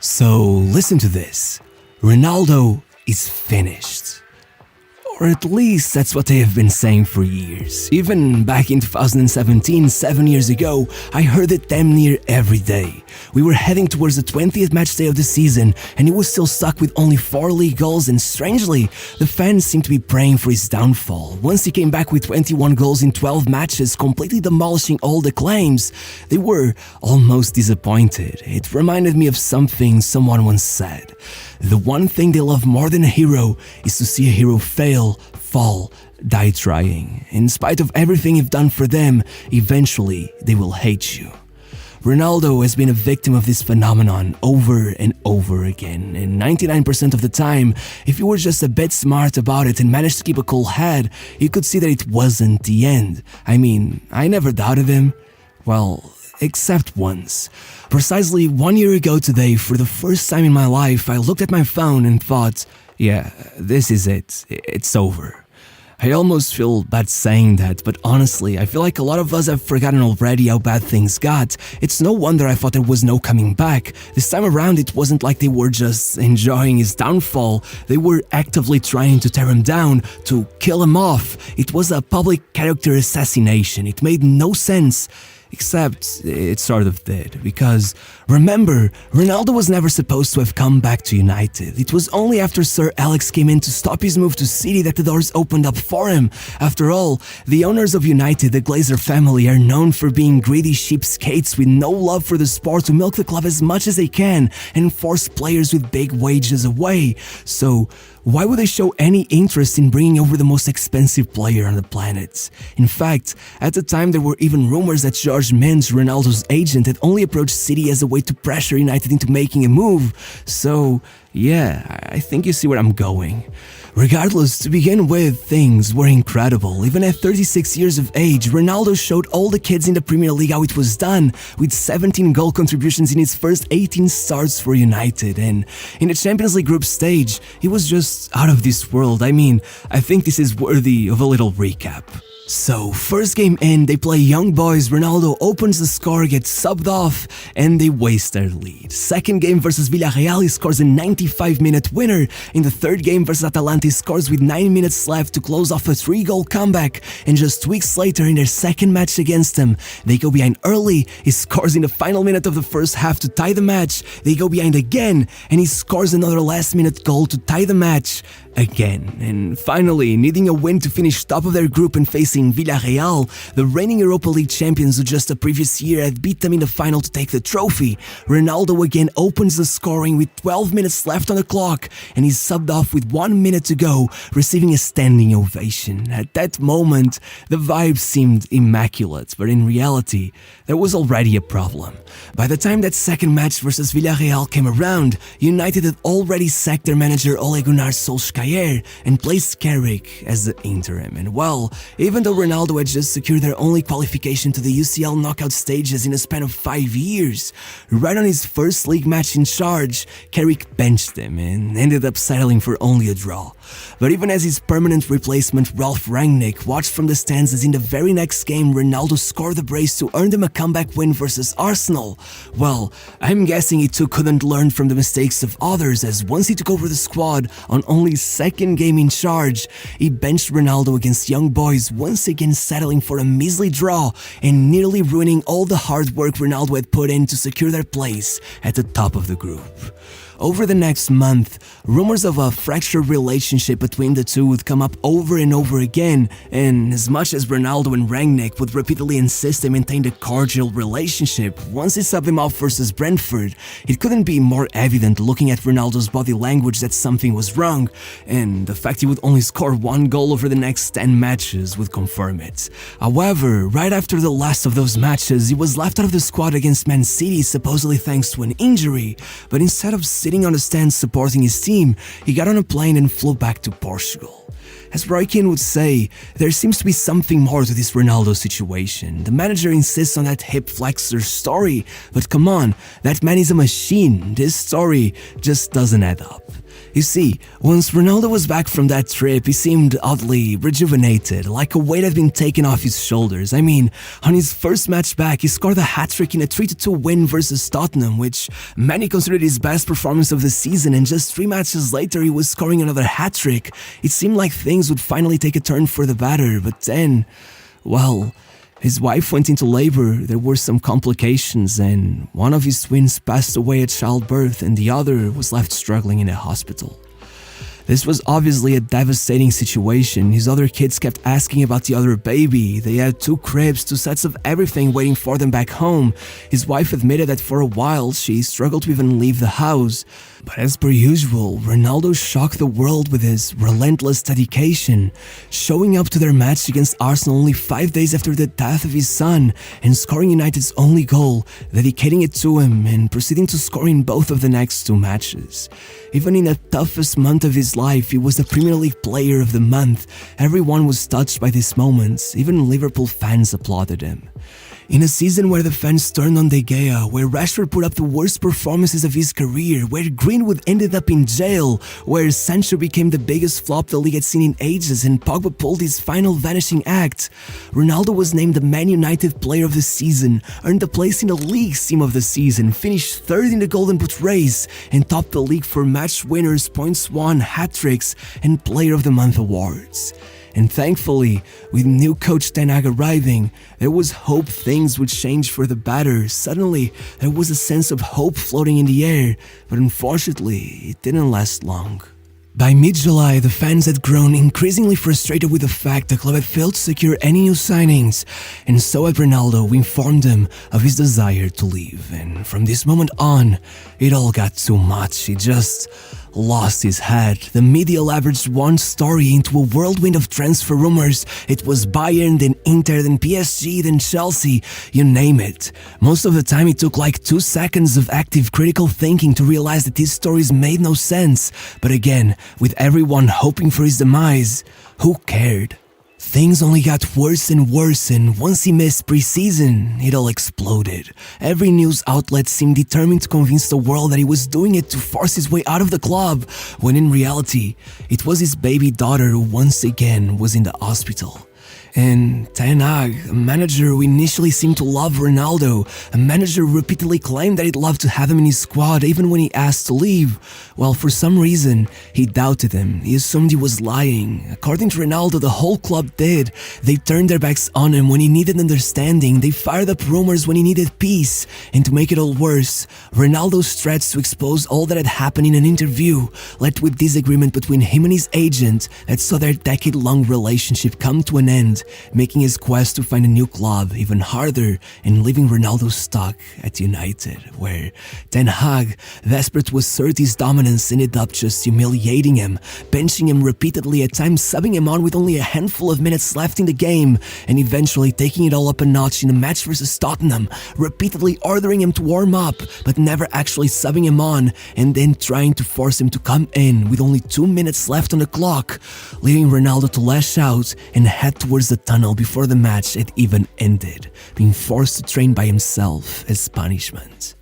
So listen to this. Ronaldo is finished. Or at least that's what they have been saying for years. Even back in 2017, 7 years ago, I heard it damn near every day. We were heading towards the 20th match day of the season and he was still stuck with only 4 league goals, and strangely, the fans seemed to be praying for his downfall. Once he came back with 21 goals in 12 matches, completely demolishing all the claims, they were almost disappointed. It reminded me of something someone once said. The one thing they love more than a hero is to see a hero fail, fall, die trying. In spite of everything you've done for them, eventually they will hate you. Ronaldo has been a victim of this phenomenon over and over again, and 99% of the time, if you were just a bit smart about it and managed to keep a cool head, you could see that it wasn't the end. I mean, I never doubted him. Well, except once. Precisely 1 year ago today, for the first time in my life, I looked at my phone and thought, yeah, this is it. It's over. I almost feel bad saying that, but honestly, I feel like a lot of us have forgotten already how bad things got. It's no wonder I thought there was no coming back. This time around, it wasn't like they were just enjoying his downfall. They were actively trying to tear him down, to kill him off. It was a public character assassination. It made no sense. Except it sort of did, because remember, Ronaldo was never supposed to have come back to United. It was only after Sir Alex came in to stop his move to City that the doors opened up for him. After all, the owners of United, the Glazer family, are known for being greedy cheapskates with no love for the sport, to milk the club as much as they can and force players with big wages away. So why would they show any interest in bringing over the most expensive player on the planet? In fact, at the time there were even rumors that Jorge Mendes, Ronaldo's agent, had only approached City as a way to pressure United into making a move. So yeah, I think you see where I'm going. Regardless, to begin with, things were incredible. Even at 36 years of age, Ronaldo showed all the kids in the Premier League how it was done, with 17 goal contributions in his first 18 starts for United. And in the Champions League group stage, he was just out of this world. I mean, I think this is worthy of a little recap. So, first game in, they play Young Boys, Ronaldo opens the score, gets subbed off, and they waste their lead. Second game versus Villarreal, he scores a 95-minute winner. In the third game versus Atalanta, he scores with 9 minutes left to close off a 3-goal comeback. And just weeks later, in their second match against them, they go behind early, he scores in the final minute of the first half to tie the match. They go behind again, and he scores another last-minute goal to tie the match again. And finally, needing a win to finish top of their group and facing Villarreal, the reigning Europa League champions who just the previous year had beat them in the final to take the trophy, Ronaldo again opens the scoring with 12 minutes left on the clock, and he's subbed off with 1 minute to go, receiving a standing ovation. At that moment, the vibe seemed immaculate, but in reality, there was already a problem. By the time that second match versus Villarreal came around, United had already sacked their manager Ole Gunnar Solskjaer and placed Carrick as the interim. And well, even though Ronaldo had just secured their only qualification to the UCL knockout stages in a span of 5 years, right on his first league match in charge, Carrick benched him and ended up settling for only a draw. But even as his permanent replacement Ralf Rangnick watched from the stands as in the very next game Ronaldo scored the brace to earn them a comeback win versus Arsenal, well, I'm guessing he too couldn't learn from the mistakes of others, as once he took over the squad on only second game in charge, he benched Ronaldo against Young Boys, once again settling for a measly draw and nearly ruining all the hard work Ronaldo had put in to secure their place at the top of the group. Over the next month, rumors of a fractured relationship between the two would come up over and over again, and as much as Ronaldo and Rangnick would repeatedly insist they maintained a cordial relationship, once he subbed him off versus Brentford, it couldn't be more evident looking at Ronaldo's body language that something was wrong, and the fact he would only score 1 goal over the next 10 matches would confirm it. However, right after the last of those matches, he was left out of the squad against Man City, supposedly thanks to an injury, but instead of sitting on the stands supporting his team, he got on a plane and flew back to Portugal. As Roy Keane would say, there seems to be something more to this Ronaldo situation. The manager insists on that hip flexor story, but come on, that man is a machine. This story just doesn't add up. You see, once Ronaldo was back from that trip, he seemed oddly rejuvenated, like a weight had been taken off his shoulders. I mean, on his first match back, he scored a hat-trick in a 3-2 win versus Tottenham, which many considered his best performance of the season, and just 3 matches later he was scoring another hat-trick. It seemed like things would finally take a turn for the better, but then, well, his wife went into labor, there were some complications, and one of his twins passed away at childbirth and the other was left struggling in a hospital. This was obviously a devastating situation. His other kids kept asking about the other baby. They had 2 cribs, 2 sets of everything waiting for them back home. His wife admitted that for a while she struggled to even leave the house. But as per usual, Ronaldo shocked the world with his relentless dedication, showing up to their match against Arsenal only 5 days after the death of his son and scoring United's only goal, dedicating it to him and proceeding to score in both of the next 2 matches. Even in the toughest month of his life, he was the Premier League Player of the Month. Everyone was touched by this moment, even Liverpool fans applauded him. In a season where the fans turned on De Gea, where Rashford put up the worst performances of his career, where Greenwood ended up in jail, where Sancho became the biggest flop the league had seen in ages and Pogba pulled his final vanishing act, Ronaldo was named the Man United Player of the Season, earned a place in the league's Team of the Season, finished 3rd in the Golden Boot race, and topped the league for match winners, points won, hat-tricks, and Player of the Month awards. And thankfully, with new coach Ten Hag arriving, there was hope things would change for the better. Suddenly, there was a sense of hope floating in the air, but unfortunately, it didn't last long. By mid-July, the fans had grown increasingly frustrated with the fact the club had failed to secure any new signings, and so had Ronaldo, who informed them of his desire to leave. And from this moment on, it all got too much. He just lost his head. The media leveraged one story into a whirlwind of transfer rumors. It was Bayern, then Inter, then PSG, then Chelsea, you name it. Most of the time it took like 2 seconds of active critical thinking to realize that these stories made no sense. But again, with everyone hoping for his demise, who cared? Things only got worse and worse, and once he missed pre-season, it all exploded. Every news outlet seemed determined to convince the world that he was doing it to force his way out of the club, when in reality, it was his baby daughter who once again was in the hospital. And Ten Hag, a manager who initially seemed to love Ronaldo, a manager who repeatedly claimed that he'd love to have him in his squad even when he asked to leave, well, for some reason, he doubted him. He assumed he was lying. According to Ronaldo, the whole club did. They turned their backs on him when he needed understanding. They fired up rumors when he needed peace. And to make it all worse, Ronaldo's threats to expose all that had happened in an interview led to a disagreement between him and his agent that saw their decade-long relationship come to an end, making his quest to find a new club even harder and leaving Ronaldo stuck at United, where Ten Hag, desperate to assert his dominance, ended up just humiliating him, benching him repeatedly, at times subbing him on with only a handful of minutes left in the game, and eventually taking it all up a notch in a match versus Tottenham, repeatedly ordering him to warm up, but never actually subbing him on, and then trying to force him to come in with only 2 minutes left on the clock, leaving Ronaldo to lash out and head towards the tunnel before the match had even ended, being forced to train by himself as punishment.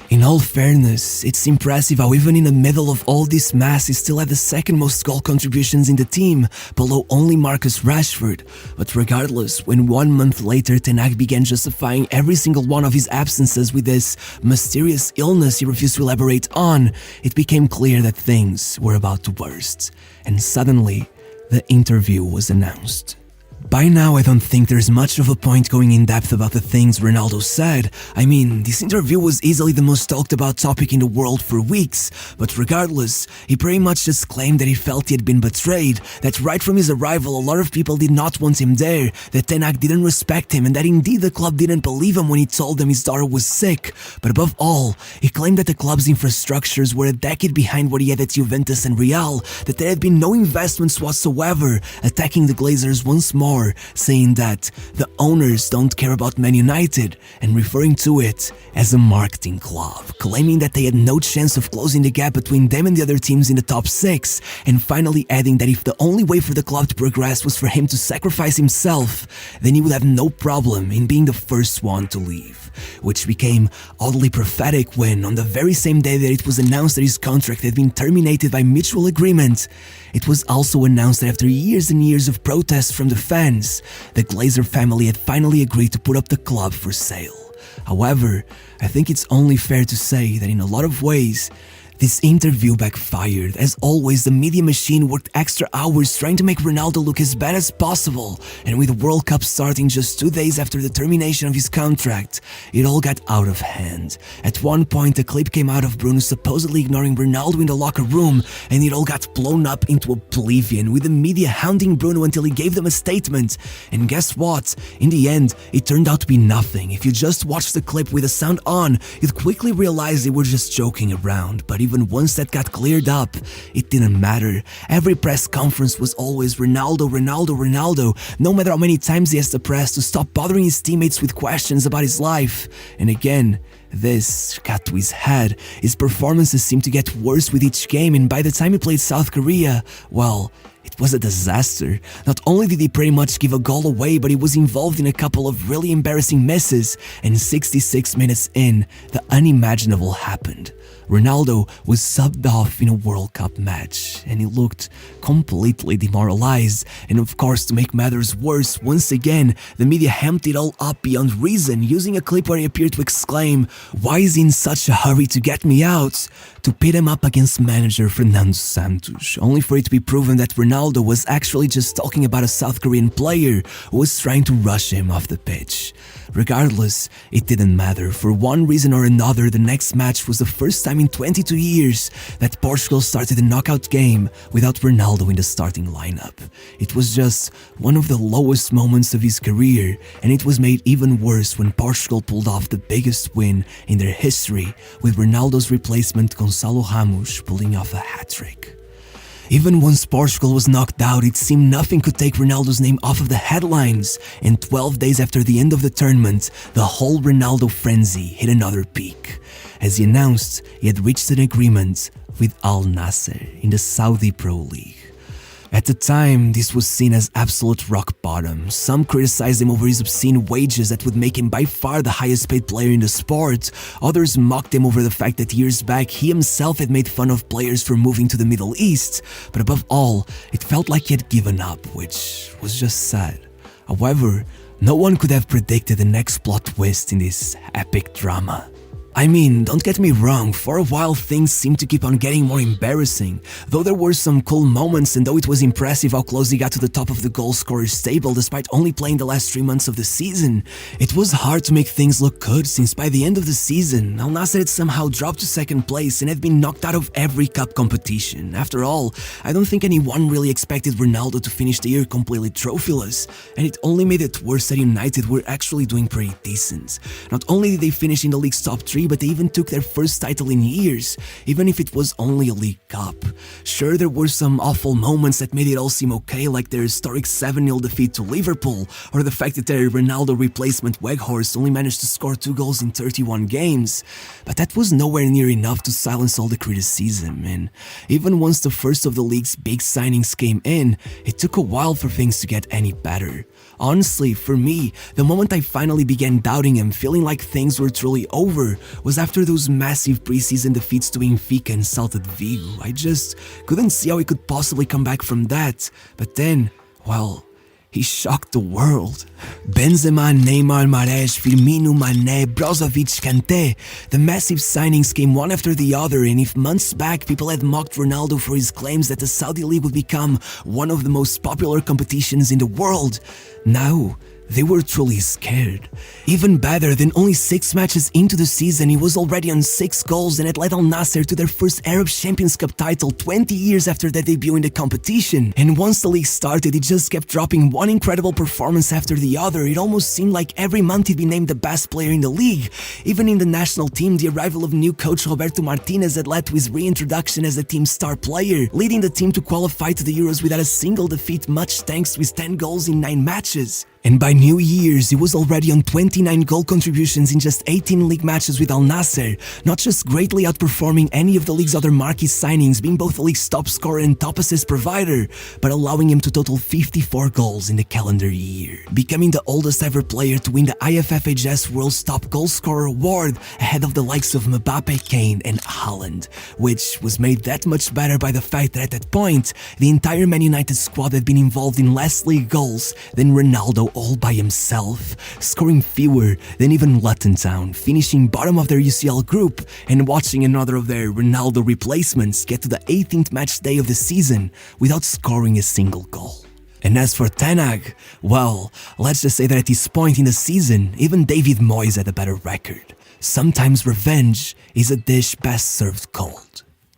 In all fairness, it's impressive how even in the middle of all this mess he still had the second most goal contributions in the team, below only Marcus Rashford. But regardless, when 1 month later Ten Hag began justifying every single one of his absences with this mysterious illness he refused to elaborate on, it became clear that things were about to burst. And suddenly, the interview was announced. By now, I don't think there's much of a point going in depth about the things Ronaldo said. I mean, this interview was easily the most talked about topic in the world for weeks, but regardless, he pretty much just claimed that he felt he had been betrayed, that right from his arrival a lot of people did not want him there, that Ten Hag didn't respect him, and that indeed the club didn't believe him when he told them his daughter was sick. But above all, he claimed that the club's infrastructures were a decade behind what he had at Juventus and Real, that there had been no investments whatsoever, attacking the Glazers once more, saying that the owners don't care about Man United and referring to it as a marketing club, claiming that they had no chance of closing the gap between them and the other teams in the top 6, and finally adding that if the only way for the club to progress was for him to sacrifice himself, then he would have no problem in being the first one to leave. which became oddly prophetic when, on the very same day that it was announced that his contract had been terminated by mutual agreement, it was also announced that after years and years of protests from the fans, the Glazer family had finally agreed to put up the club for sale. However, I think it's only fair to say that in a lot of ways, this interview backfired. As always, the media machine worked extra hours trying to make Ronaldo look as bad as possible, and with the World Cup starting just 2 days after the termination of his contract, it all got out of hand. At one point, a clip came out of Bruno supposedly ignoring Ronaldo in the locker room, and it all got blown up into oblivion, with the media hounding Bruno until he gave them a statement. And guess what? In the end, it turned out to be nothing. If you just watched the clip with the sound on, you'd quickly realize they were just joking around. But even once that got cleared up, it didn't matter. Every press conference was always Ronaldo, Ronaldo, Ronaldo, no matter how many times he asked the press to stop bothering his teammates with questions about his life. And again, this got to his head. His performances seemed to get worse with each game, and by the time he played South Korea, well, it was a disaster. Not only did he pretty much give a goal away, but he was involved in a couple of really embarrassing misses, and 66 minutes in, the unimaginable happened. Ronaldo was subbed off in a World Cup match, and he looked completely demoralized. And of course, to make matters worse, once again, the media hammed it all up beyond reason, using a clip where he appeared to exclaim, "Why is he in such a hurry to get me out?" to pit him up against manager Fernando Santos, only for it to be proven that Ronaldo was actually just talking about a South Korean player who was trying to rush him off the pitch. Regardless, it didn't matter. For one reason or another, the next match was the first time in 22 years that Portugal started a knockout game without Ronaldo in the starting lineup. It was just one of the lowest moments of his career, and it was made even worse when Portugal pulled off the biggest win in their history, with Ronaldo's replacement Gonçalo Ramos pulling off a hat-trick. Even once Portugal was knocked out, it seemed nothing could take Ronaldo's name off of the headlines, and 12 days after the end of the tournament, the whole Ronaldo frenzy hit another peak. As he announced, he had reached an agreement with Al Nassr in the Saudi Pro League. At the time, this was seen as absolute rock bottom. Some criticized him over his obscene wages that would make him by far the highest paid player in the sport. Others mocked him over the fact that years back he himself had made fun of players for moving to the Middle East. But above all, it felt like he had given up, which was just sad. However, no one could have predicted the next plot twist in this epic drama. I mean, don't get me wrong, for a while things seemed to keep on getting more embarrassing. Though there were some cool moments, and though it was impressive how close he got to the top of the goal scorers table despite only playing the last 3 months of the season, it was hard to make things look good, since by the end of the season, Al Nassr had somehow dropped to second place and had been knocked out of every cup competition. After all, I don't think anyone really expected Ronaldo to finish the year completely trophyless, and it only made it worse that United were actually doing pretty decent. Not only did they finish in the league's top 3, but they even took their first title in years, even if it was only a League Cup. Sure, there were some awful moments that made it all seem okay, like their historic 7-0 defeat to Liverpool, or the fact that their Ronaldo replacement Weghorst only managed to score 2 goals in 31 games. But that was nowhere near enough to silence all the criticism, and even once the first of the league's big signings came in, it took a while for things to get any better. Honestly, for me, the moment I finally began doubting him, feeling like things were truly over, was after those massive preseason defeats to Benfica and Celta de Vigo. I just couldn't see how he could possibly come back from that. But then, well, he shocked the world. Benzema, Neymar, Mahrez, Firmino, Mané, Brozovic, Kanté. The massive signings came one after the other, and if months back people had mocked Ronaldo for his claims that the Saudi League would become one of the most popular competitions in the world, now they were truly scared. Even better, than only 6 matches into the season, he was already on 6 goals and had led Al Nassr to their first Arab Champions Cup title 20 years after their debut in the competition. And once the league started, he just kept dropping one incredible performance after the other. It almost seemed like every month he'd be named the best player in the league. Even in the national team, the arrival of new coach Roberto Martinez had led to his reintroduction as the team's star player, leading the team to qualify to the Euros without a single defeat, much thanks to his 10 goals in 9 matches. And by New Year's, he was already on 29 goal contributions in just 18 league matches with Al Nassr, not just greatly outperforming any of the league's other marquee signings, being both the league's top scorer and top assist provider, but allowing him to total 54 goals in the calendar year, becoming the oldest ever player to win the IFFHS World's Top Goal Scorer award ahead of the likes of Mbappe, Kane and Haaland, which was made that much better by the fact that at that point, the entire Man United squad had been involved in less league goals than Ronaldo all by himself, scoring fewer than even Luton Town, finishing bottom of their UCL group and watching another of their Ronaldo replacements get to the 18th match day of the season without scoring a single goal. And as for Ten Hag, well, let's just say that at this point in the season, even David Moyes had a better record. Sometimes revenge is a dish best served cold.